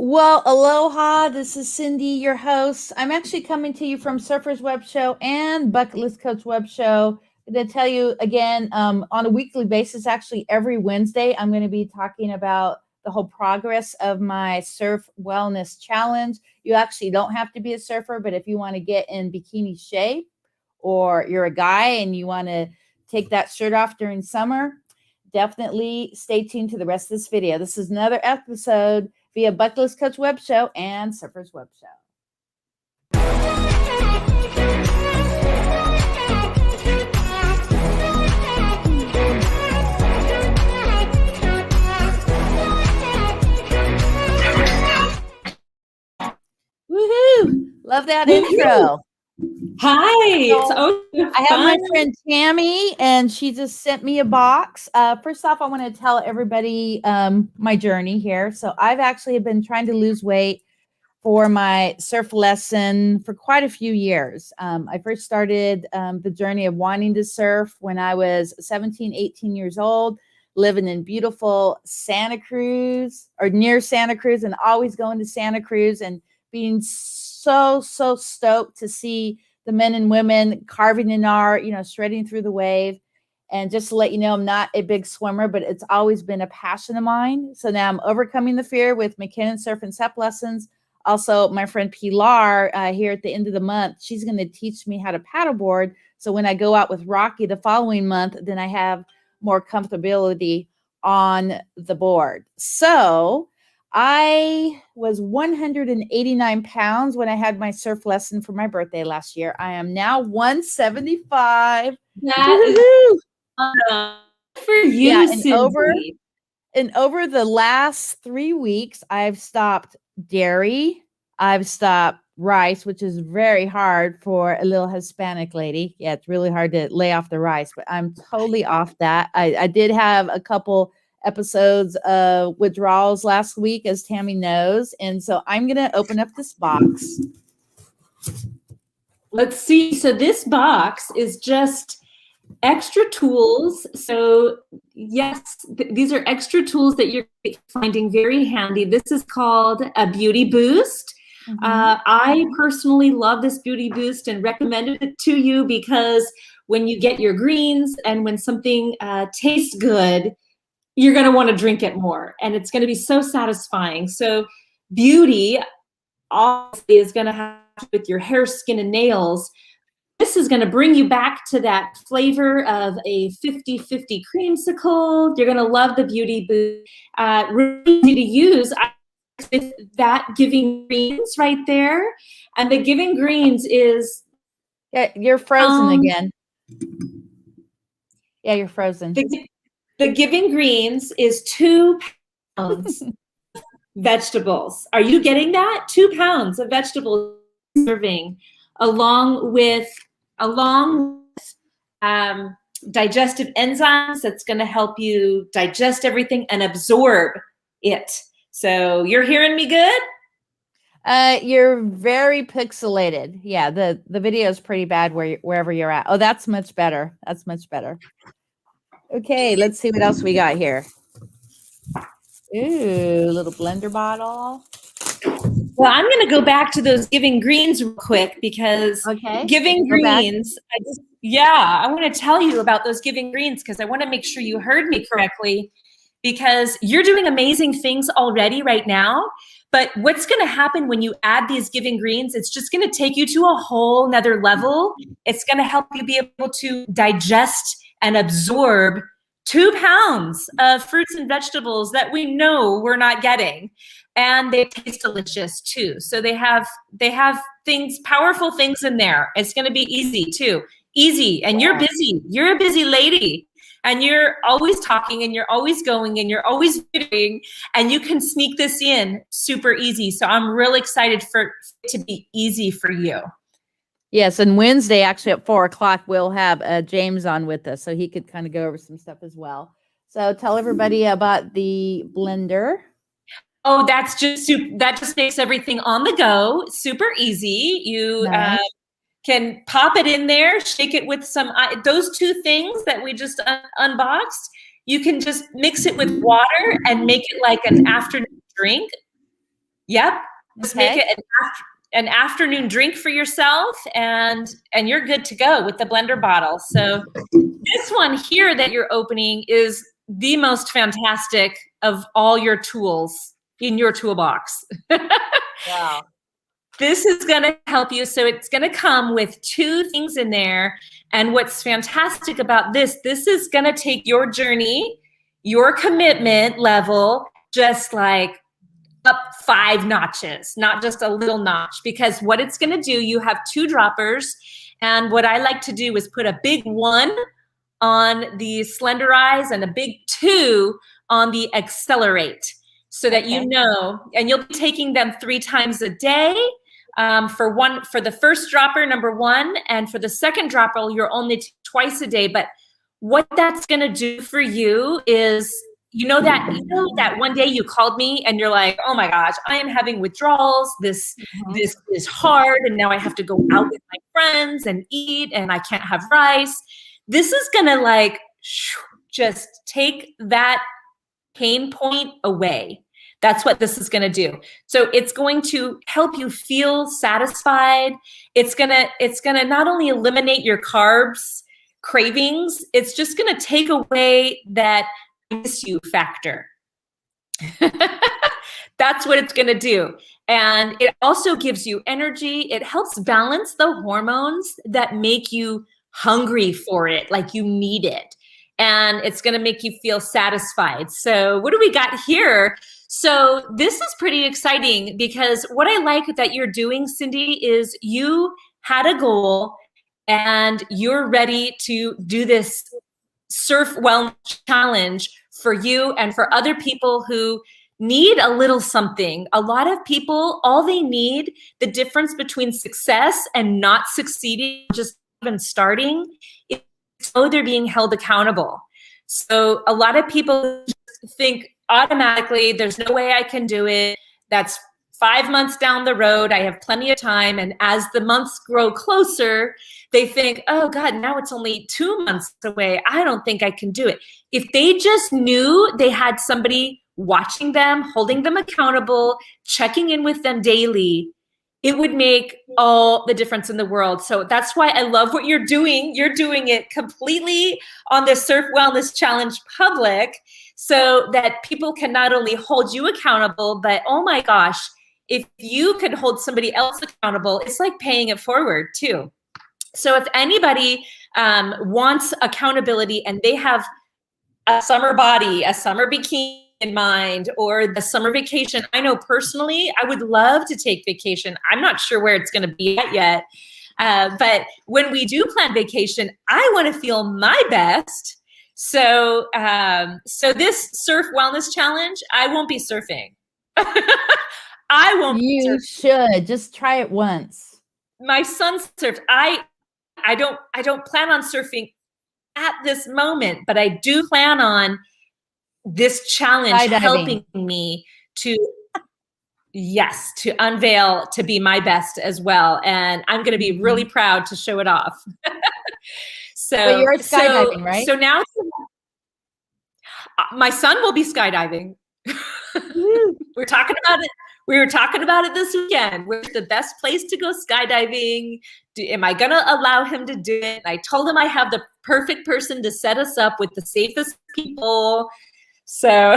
Well, aloha. This is Cindy, your host. I'm actually coming to you from Surfers Web Show and Bucket List Coach Web Show. I'm going to tell you again on a weekly basis, actually every Wednesday, I'm going to be talking about the whole progress of my Surf Wellness Challenge. You actually don't have to be a surfer, but if you want to get in bikini shape or you're a guy and you want to take that shirt off during summer, definitely stay tuned to the rest of this video. This is another episode via Bucket List Coach Web Show and Surfers Web Show. Woohoo! Love that intro. Hi. So, I have my friend Tammy, and she just sent me a box. First off, I want to tell everybody my journey here. So I've actually been trying to lose weight for my surf lesson for quite a few years. I first started the journey of wanting to surf when I was 17, 18 years old, living in beautiful Santa Cruz or near Santa Cruz, and always going to Santa Cruz and being so stoked to see the men and women carving in art, shredding through the wave. And just to let you know, I'm not a big swimmer, but it's always been a passion of mine. So now I'm overcoming the fear with McKinnon Surf and SEP lessons. Also, my friend Pilar here at the end of the month, she's going to teach me how to paddleboard. So when I go out with Rocky the following month, then I have more comfortability on the board. So I was 189 pounds when I had my surf lesson for my birthday last year. I am now 175. That is for you, yeah, Cindy. And over the last 3 weeks, I've stopped dairy. I've stopped rice, which is very hard for a little Hispanic lady. Yeah, it's really hard to lay off the rice, but I'm totally off that. I did have a couple episodes of withdrawals last week, as Tammy knows. And so I'm going to open up this box. Let's see. So this box is just extra tools. So yes, these are extra tools that you're finding very handy. This is called a Beauty Boost. I personally love this Beauty Boost and recommended it to you because when you get your greens and when something tastes good, you're going to want to drink it more, and it's going to be so satisfying. So beauty obviously is going to have with your hair, skin, and nails. This is going to bring you back to that flavor of a 50-50 creamsicle. You're going to love the Beauty Boost. Really easy to use. With that Giving Greens right there. And the Giving Greens is... Yeah, you're frozen again. Yeah, you're frozen. The Giving Greens is 2 pounds vegetables. Are you getting that? 2 pounds of vegetables serving, along with digestive enzymes that's going to help you digest everything and absorb it. So you're hearing me good? You're very pixelated. Yeah, the video is pretty bad wherever you're at. Oh, that's much better. That's much better. Okay, let's see what else we got here. Ooh, little blender bottle. Well, I'm going to go back to those Giving Greens real quick because Giving Greens, I want to tell you about those Giving Greens because I want to make sure you heard me correctly, because you're doing amazing things already right now. But what's going to happen when you add these Giving Greens, it's just going to take you to a whole nother level. It's going to help you be able to digest and absorb 2 pounds of fruits and vegetables that we know we're not getting. And they taste delicious too. So they have things, powerful things in there. It's going to be easy too. Easy. And you're busy. You're a busy lady. And you're always talking and you're always going and you're always doing, and you can sneak this in super easy. So I'm really excited for it to be easy for you. Yes, and Wednesday, actually at 4:00, we'll have James on with us, so he could kind of go over some stuff as well. So tell everybody about the blender. Oh, that just makes everything on the go super easy. You can pop it in there, shake it with some, those two things that we just unboxed. You can just mix it with water and make it like an afternoon drink. Yep. Just make it an afternoon drink for yourself, and you're good to go with the blender bottle. So this one here that you're opening is the most fantastic of all your tools in your toolbox. Wow. This is going to help you. So it's going to come with 2 things in there. And what's fantastic about this is going to take your journey, your commitment level, just like up 5 notches, not just a little notch, because what it's going to do, you have 2 droppers. And what I like to do is put a big 1 on the slenderize and a big 2 on the accelerate, so that you know, and you'll be taking them 3 times a day. For the first dropper, number 1, and for the second dropper, you're only twice a day. But what that's going to do for you is, you know that one day you called me and you're like, oh my gosh, I am having withdrawals. This is hard. And now I have to go out with my friends and eat, and I can't have rice. This is going to like just take that pain point away. That's what this is going to do. So it's going to help you feel satisfied. It's going to not only eliminate your carbs cravings, it's just going to take away that miss you factor. That's what it's going to do. And it also gives you energy. It helps balance the hormones that make you hungry for it, like you need it. And it's going to make you feel satisfied. So what do we got here? So this is pretty exciting, because what I like that you're doing, Cindy, is you had a goal and you're ready to do this Surf Wellness Challenge for you and for other people who need a little something. A lot of people, all they need, the difference between success and not succeeding, just even starting, is so they're being held accountable. So a lot of people just think automatically, there's no way I can do it. That's 5 months down the road. I have plenty of time. And as the months grow closer, they think, oh God, now it's only 2 months away. I don't think I can do it. If they just knew they had somebody watching them, holding them accountable, checking in with them daily, it would make all the difference in the world. So that's why I love what you're doing. You're doing it completely on the Surf Wellness Challenge public, so that people can not only hold you accountable, but oh my gosh, if you could hold somebody else accountable, it's like paying it forward too. So if anybody wants accountability and they have a summer body, a summer bikini in mind, or the summer vacation, I know personally, I would love to take vacation. I'm not sure where it's going to be at yet. But when we do plan vacation, I want to feel my best. So, so this Surf Wellness Challenge, I won't be surfing. I won't. You should just try it once. My son surfed. I don't plan on surfing at this moment, but I do plan on this challenge helping me to, yes, to unveil, to be my best as well. And I'm going to be really proud to show it off. So you're skydiving, right? So now my son will be skydiving. We're talking about it. We were talking about it this weekend. Where's the best place to go skydiving? Am I going to allow him to do it? And I told him I have the perfect person to set us up with the safest people. So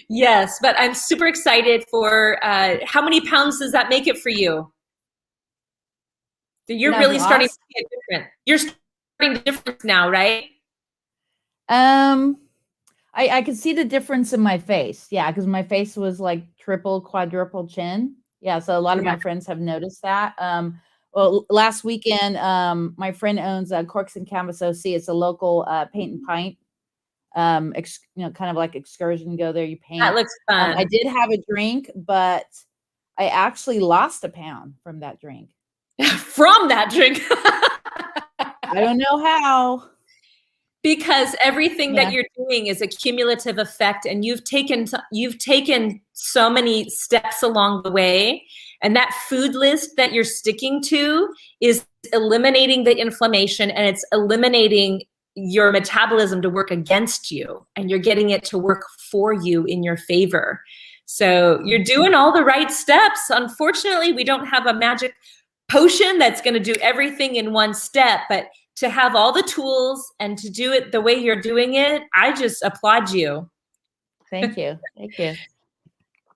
yes, but I'm super excited for, how many pounds does that make it for you? You're really starting to get different. You're starting to difference now, right? I could see the difference in my face. Yeah, because my face was like triple, quadruple chin. Yeah, so a lot of my friends have noticed that. Well, last weekend, my friend owns Corks and Canvas OC. It's a local paint and pint, kind of like excursion. Go there, you paint. That looks fun. I did have a drink, but I actually lost a pound from that drink. From that drink? I don't know how. Because everything that you're doing is a cumulative effect, and you've taken so many steps along the way, and that food list that you're sticking to is eliminating the inflammation, and it's eliminating your metabolism to work against you, and you're getting it to work for you in your favor. So you're doing all the right steps. Unfortunately, we don't have a magic potion that's going to do everything in one step, but to have all the tools and to do it the way you're doing it, I just applaud you. Thank you. Thank you.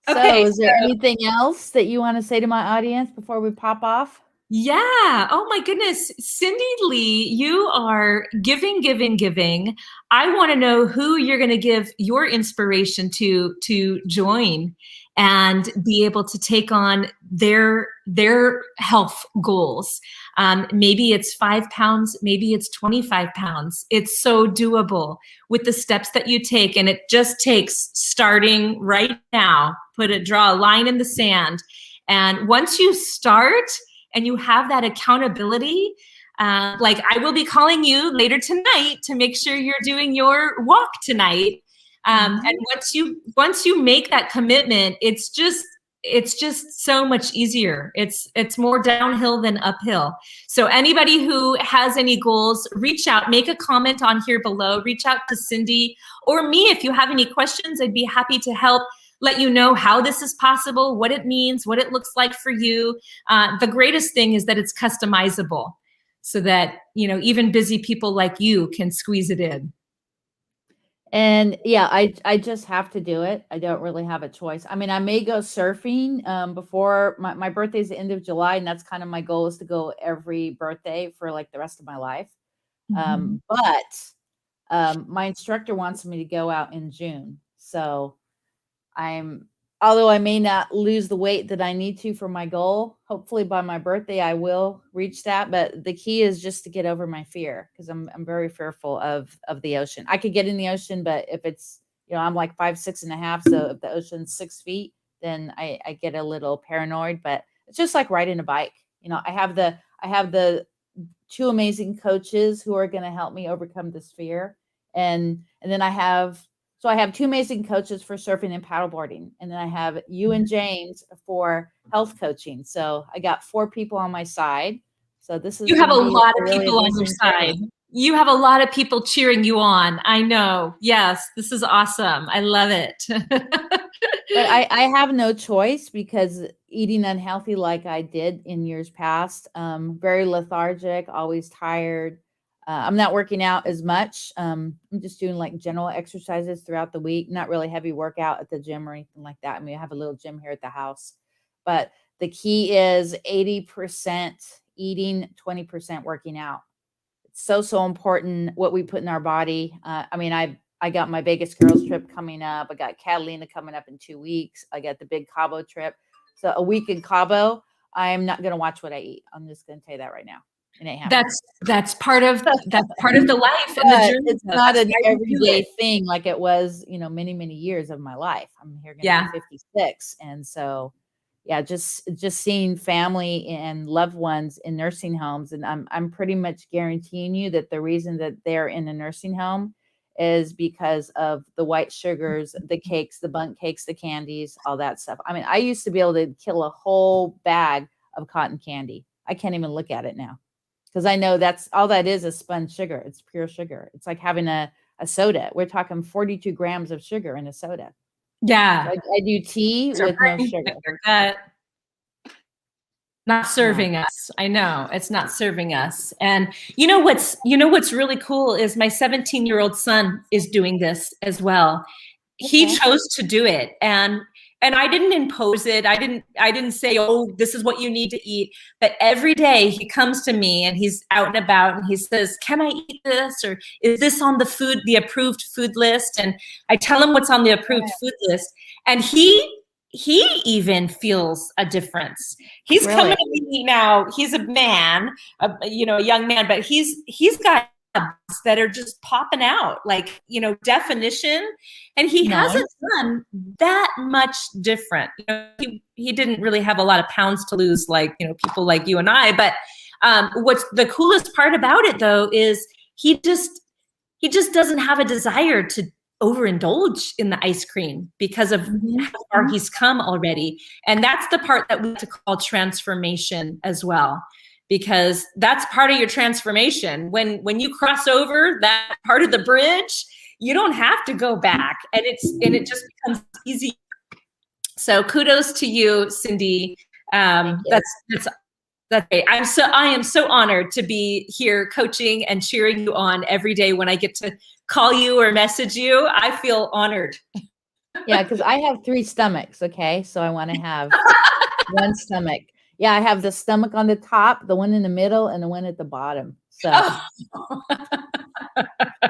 Okay, so is there anything else that you want to say to my audience before we pop off? Yeah. Oh my goodness. Cindy Lee, you are giving, giving, giving. I want to know who you're going to give your inspiration to join and be able to take on their health goals. Maybe it's 5 pounds, maybe it's 25 pounds. It's so doable with the steps that you take. And it just takes starting right now, draw a line in the sand. And once you start, and you have that accountability, like I will be calling you later tonight to make sure you're doing your walk tonight. And once you make that commitment, it's just so much easier. It's more downhill than uphill. So anybody who has any goals, reach out, make a comment on here below, reach out to Cindy or me. If you have any questions, I'd be happy to help. Let you know how this is possible, what it means, what it looks like for you. The greatest thing is that it's customizable so that, even busy people like you can squeeze it in. And yeah, I just have to do it. I don't really have a choice. I mean, I may go surfing before my birthday's the end of July, and that's kind of my goal, is to go every birthday for like the rest of my life. But my instructor wants me to go out in June. So although I may not lose the weight that I need to for my goal, hopefully by my birthday, I will reach that. But the key is just to get over my fear, because I'm very fearful of the ocean. I could get in the ocean, but if it's, I'm like 5'6.5". So if the ocean's 6 feet, then I get a little paranoid. But it's just like riding a bike. I have the 2 amazing coaches who are going to help me overcome this fear. And then I have 2 amazing coaches for surfing and paddleboarding. And then I have you and James for health coaching. So I got 4 people on my side. So this is, you have a lot of people on your side. You have a lot of people cheering you on. I know. Yes, this is awesome. I love it. But I have no choice, because eating unhealthy like I did in years past, very lethargic, always tired. I'm not working out as much. I'm just doing like general exercises throughout the week, not really heavy workout at the gym or anything like that. I mean, I have a little gym here at the house, but the key is 80% eating, 20% working out. It's so important what we put in our body. I mean, I got my Vegas girls trip coming up. I got Catalina coming up in 2 weeks. I got the big Cabo trip. So a week in Cabo, I'm not going to watch what I eat. I'm just going to tell you that right now. That's part of the life and the journey. It's not an everyday thing like it was, many years of my life. I'm here going to be 56, and so just seeing family and loved ones in nursing homes, and I'm pretty much guaranteeing you that the reason that they're in a nursing home is because of the white sugars, the cakes, the bundt cakes, the candies, all that stuff. I mean, I used to be able to kill a whole bag of cotton candy. I can't even look at it now, because I know that's all that is spun sugar. It's pure sugar. It's like having a soda. We're talking 42 grams of sugar in a soda. Yeah. So I do tea with no sugar. Not serving us. I know it's not serving us. And what's really cool is my 17-year-old son is doing this as well. Okay. He chose to do it. And I didn't impose it. I didn't say, oh, this is what you need to eat. But every day he comes to me and he's out and about and he says, can I eat this? Or is this on the approved food list? And I tell him what's on the approved food list. And he even feels a difference. He's coming to me now. He's a man, a young man, but he's got abs that are just popping out, like, definition. And he hasn't done that much different. He didn't really have a lot of pounds to lose, like, people like you and I. But what's the coolest part about it, though, is he just doesn't have a desire to overindulge in the ice cream because of how far he's come already. And that's the part that we have to call transformation as well, because that's part of your transformation. When you cross over that part of the bridge, you don't have to go back, and it just becomes easy So kudos to you, Cindy. That's great. I am so honored to be here coaching and cheering you on every day when I get to call you or message you. I feel honored. Yeah, because I have 3 stomachs, okay? So I want to have one stomach. Yeah, I have the stomach on the top, the one in the middle, and the one at the bottom. So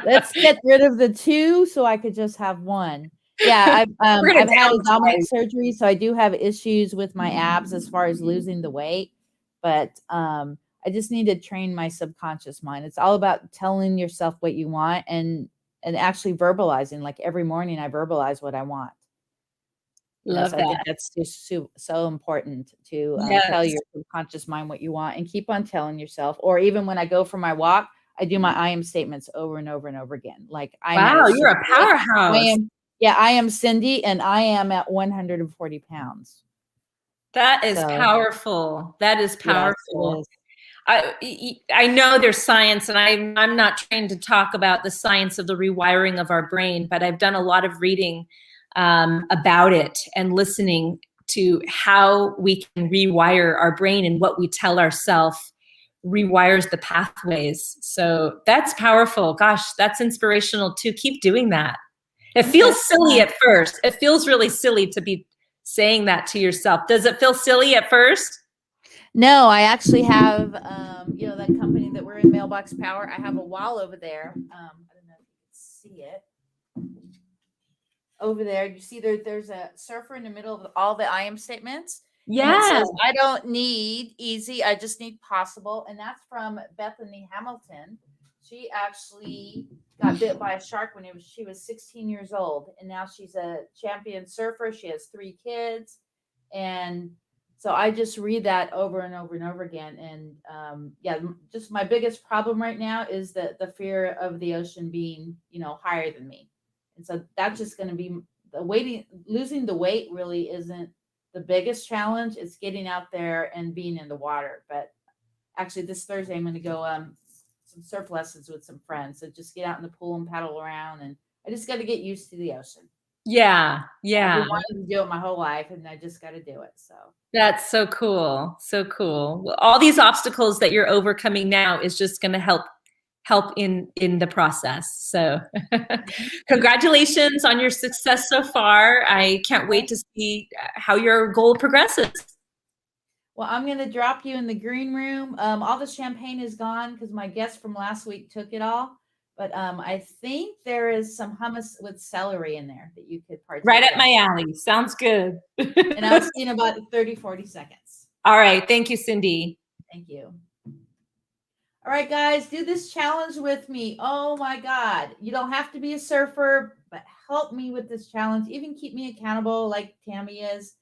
let's get rid of the 2 so I could just have 1. Yeah, I've had abdominal surgery, so I do have issues with my abs as far as losing the weight, but I just need to train my subconscious mind. It's all about telling yourself what you want and actually verbalizing. Like every morning I verbalize what I want. Love that. I think that's just so important to tell your subconscious mind what you want and keep on telling yourself. Or even when I go for my walk, I do my I am statements over and over and over again. Like, wow, you're a powerhouse. I am Cindy, and I am at 140 pounds. That is powerful. That is powerful. I know there's science, and I'm not trained to talk about the science of the rewiring of our brain, but I've done a lot of reading about it and listening to how we can rewire our brain, and what we tell ourselves rewires the pathways. So that's powerful. Gosh, that's inspirational too. Keep doing that. It feels silly at first. It feels really silly to be saying that to yourself. Does it feel silly at first? No, I actually have, that company that we're in, Mailbox Power. I have a wall over there. I don't know if you can see it. Over there, you see there's a surfer in the middle of all the I am statements. Yes. I don't need easy. I just need possible. And that's from Bethany Hamilton. She actually got bit by a shark when she was 16 years old. And now she's a champion surfer. She has 3 kids. And so I just read that over and over and over again. And just my biggest problem right now is the fear of the ocean being, higher than me. And so that's just going to be losing the weight really isn't the biggest challenge. It's getting out there and being in the water. But actually this Thursday, I'm going to go some surf lessons with some friends. So just get out in the pool and paddle around. And I just got to get used to the ocean. Yeah. I've been wanting to do it my whole life, and I just got to do it. So that's so cool. So cool. Well, all these obstacles that you're overcoming now is just going to help in the process. So congratulations on your success so far. I can't wait to see how your goal progresses. Well, I'm going to drop you in the green room. All the champagne is gone because my guest from last week took it all. But I think there is some hummus with celery in there that you could partake right up my alley. Sounds good. And I'll see you in about 30, 40 seconds. All right. Thank you, Cindy. Thank you. All right, guys, do this challenge with me. Oh my God. You don't have to be a surfer, but help me with this challenge. Even keep me accountable like Tammy is.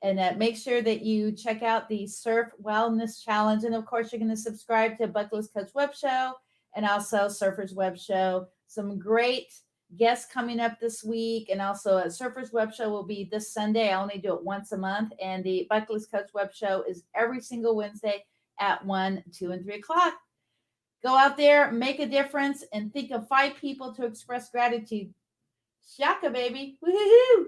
And make sure that you check out the Surf Wellness Challenge. And of course, you're going to subscribe to Bucket Coach Web Show and also Surfers Web Show. Some great guests coming up this week. And also Surfers Web Show will be this Sunday. I only do it once a month. And the Bucket Coach Web Show is every single Wednesday at 1, 2, and 3 o'clock. Go out there, make a difference, and think of 5 people to express gratitude. Shaka, baby. Woohoo!